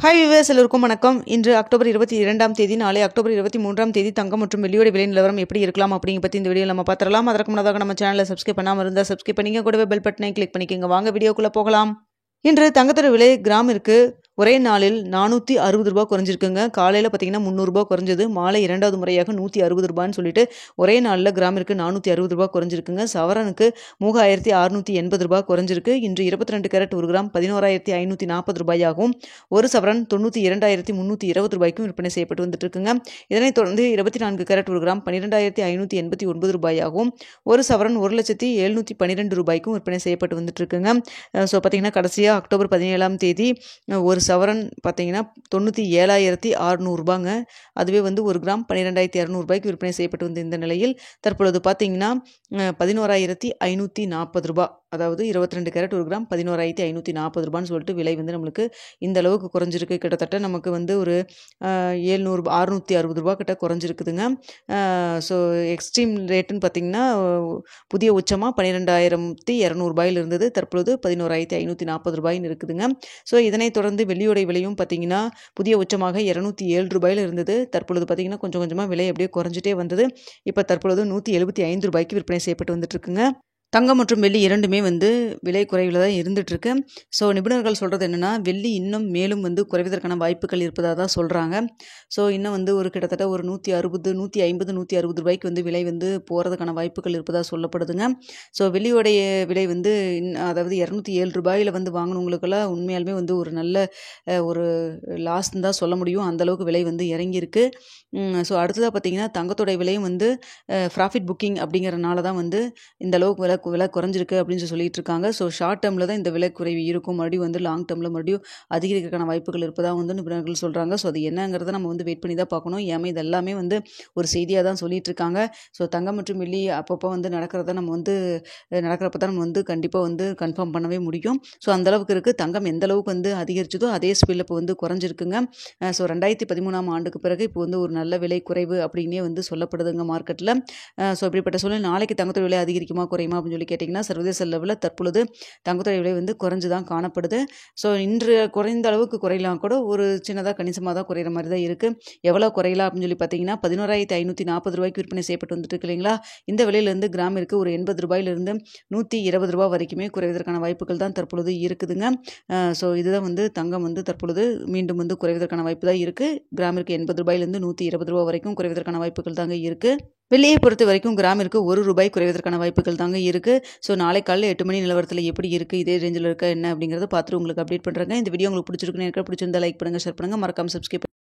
Hi viewers, எல்லோருக்கும் வணக்கம். இன்று அக்டோபர் 22ஆம் தேதி, நாளை அக்டோபர் 23ஆம் தேதி தங்கம் மற்றும் வெள்ளியோட விலை நிலவரம் எப்படி இருக்கலாம் அப்படிங்க பற்றி இந்த வீடியோ நம்ம பார்த்துடலாம். அதற்கு முன்னதாக நம்ம சேனலை சப்ஸ்கிரைப் பண்ணாமல் இருந்தால் சப்ஸ்கிரைப் பண்ணிங்க, கூடவே பெல் பட்டனை கிளிக் பண்ணிக்கோங்க. வாங்க வீடியோக்குள்ளே போகலாம். இன்று தங்கத்தோட விலை கிராமிற்கு ஒரே நாளில் 460 ரூபா குறைஞ்சிருக்குங்க. காலையில் பார்த்தீங்கன்னா 300 ரூபா குறைஞ்சது. மாலை இரண்டாவது முறையாக 160 ரூபான்னு சொல்லிட்டு ஒரே நாளில் கிராமிற்கு 460 ரூபா குறைஞ்சிருக்குங்க. சவரனுக்கு 3680 ரூபா குறைஞ்சிருக்கு. இன்று 22 கேரட் 1 கிராம் 11540 ரூபாயாகவும், ஒரு சவரன் 92320 ரூபாய்க்கும் விற்பனை செய்யப்பட்டு வந்துட்டு இருக்குங்க. இதனைத் தொடர்ந்து 24 கேரட் 1 கிராம் 12589 ரூபாயாகவும், ஒரு சவரன் 1,0712 ரூபாய்க்கும் விற்பனை செய்யப்பட்டு வந்துட்டு இருக்குங்க. ஸோ பார்த்தீங்கன்னா கடைசியாக அக்டோபர் 17ஆம் தேதி ஒரு சவரன் பார்த்தீங்கன்னா 97,600 ரூபாங்க. அதுவே வந்து 1 கிராம் 12,200 ரூபாய்க்கு விற்பனை செய்யப்பட்டு வந்த இந்த நிலையில் தற்பொழுது பார்த்தீங்கன்னா 11,540 ரூபா, அதாவது 22 கேரட் 1 கிராம் 11,540 ரூபான்னு சொல்லிட்டு விலை வந்து நம்மளுக்கு இந்த அளவுக்கு குறைஞ்சிருக்கு. கிட்டத்தட்ட நமக்கு வந்து ஒரு 660 ரூபா கிட்ட குறைஞ்சிருக்குதுங்க. ஸோ எக்ஸ்ட்ரீம் ரேட்டுன்னு பார்த்தீங்கன்னா புதிய உச்சமாக 12,200 ரூபாயில் இருந்தது. தற்பொழுது 11,540 ரூபாயின்னு இருக்குதுங்க. ஸோ இதனைத் தொடர்ந்து வெள்ளியோடைய விலையும் பார்த்தீங்கன்னா புதிய உச்சமாக 207 ரூபாயில் இருந்தது. தற்பொழுது பார்த்தீங்கன்னா கொஞ்சம் கொஞ்சமாக விலை அப்படியே குறைஞ்சிட்டே வந்தது. இப்போ தற்பொழுது 175 ரூபாய்க்கு விற்பனை செய்யப்பட்டு வந்துட்டு இருக்குங்க. தங்கம் மற்றும் வெள்ளி இரண்டுமே வந்து விலை குறைவில் தான் இருந்துகிட்ருக்கு. ஸோ நிபுணர்கள் சொல்கிறது என்னென்னா, வெள்ளி இன்னும் மேலும் வந்து குறைவதற்கான வாய்ப்புகள் இருப்பதாக தான் சொல்கிறாங்க. ஸோ இன்னும் வந்து ஒரு கிட்டத்தட்ட ஒரு 160, 150, 160 ரூபாய்க்கு வந்து விலை வந்து போகிறதுக்கான வாய்ப்புகள் இருப்பதாக சொல்லப்படுதுங்க. ஸோ வெள்ளியோடைய விலை வந்து அதாவது 207 ரூபாயில் வந்து வாங்கினவங்களுக்கெல்லாம் உண்மையாலுமே வந்து ஒரு நல்ல ஒரு லாஸ்ன்னு தான் சொல்ல முடியும். அந்தளவுக்கு விலை வந்து இறங்கியிருக்கு. ஸோ அடுத்ததாக பார்த்தீங்கன்னா தங்கத்தோடைய விலையும் வந்து ப்ராஃபிட் புக்கிங் அப்படிங்கிறனால தான் வந்து இந்த அளவுக்கு விலை குறைஞ்சிருக்கு அப்படின்னு சொல்லிட்டு இருக்காங்க. ஸோ ஷார்ட் டேர்மில் தான் இந்த விலை குறைவு இருக்கும். மறுபடியும் வந்து லாங் டேர்மில் மறுபடியும் அதிகரிக்கிறதுக்கான வாய்ப்புகள் இருப்பதாக வந்து நிபுணர்கள் சொல்கிறாங்க. ஸோ அது என்னங்கிறத நம்ம வந்து வெயிட் பண்ணி தான் பார்க்கணும். ஏன்னா இது எல்லாமே வந்து ஒரு செய்தியாக தான் சொல்லிட்டு இருக்காங்க. ஸோ தங்கம் மற்றும் வெள்ளி அப்பப்போ வந்து நடக்கிறத நம்ம வந்து நடக்கிறப்ப தான் நம்ம வந்து கண்டிப்பாக வந்து கன்ஃபார்ம் பண்ணவே முடியும். ஸோ அந்தளவுக்கு இருக்குது. தங்கம் எந்த அளவுக்கு வந்து அதிகரிச்சதோ அதே ஸ்பீடில் இப்போ வந்து குறைஞ்சிருக்குங்க. ஸோ 2013ஆம் ஆண்டுக்கு பிறகு இப்போ வந்து ஒரு நல்ல விலை குறைவு அப்படின்னே வந்து சொல்லப்படுதுங்க மார்க்கெட்டில். ஸோ இப்படிப்பட்ட சூழ்நிலை நாளைக்கு தங்கத்தோட விலை அதிகரிக்குமா குறையுமா அப்படின்னு சொல்லி கேட்டிங்கன்னா, சர்வதேச லெவலில் தற்பொழுது தங்கத்தோட விலை வந்து குறைஞ்சு தான் காணப்படுது. ஸோ இன்று குறைந்த அளவுக்கு குறையலாம் கூட, ஒரு சின்னதாக கணிசமாக தான் குறையிற மாதிரி தான் இருக்குது. எவ்வளோ குறையலாம் அப்படின்னு சொல்லி பார்த்தீங்கன்னா 11,540 ரூபாய்க்கு விற்பனை செய்யப்பட்டு வந்துட்டு இருக்கு இல்லைங்களா. இந்த விலையிலேருந்து கிராமிற்கு ஒரு 80 ரூபாயிலிருந்து 120 ரூபா வரைக்குமே குறைவதற்கான வாய்ப்புகள் தான் தற்பொழுது இருக்குதுங்க. ஸோ இதுதான் வந்து தங்கம் வந்து தற்பொழுது மீண்டும் வந்து குறைவதற்கான வாய்ப்பு தான் இருக்குது. கிராமிற்கு 80 ரூபாயிலிருந்து 120 ரூபா வரைக்கும் குறைவதற்கான வாய்ப்புகள் தாங்க இருக்குது. வெள்ளியை பொறுத்த வரைக்கும் கிராமிற்கு 1 ரூபாய் குறைவதற்கான வாய்ப்புகள் தாங்க இருக்குது. ஸோ நாளை காலையில் 8 மணி நிலவரத்தில் எப்படி இருக்குது, இதே ரேஞ்சில் இருக்கா என்ன அப்படிங்கிறத பார்த்துட்டு உங்களுக்கு அப்டேட் பண்ணுறேங்க. இந்த வீடியோ உங்களுக்கு பிடிச்சிருக்குன்னு எனக்கு பிடிச்சிருந்தா லைக் பண்ணுங்கள், ஷேர் பண்ணுங்கள், மறக்காமல் சப்ஸ்கிரைப்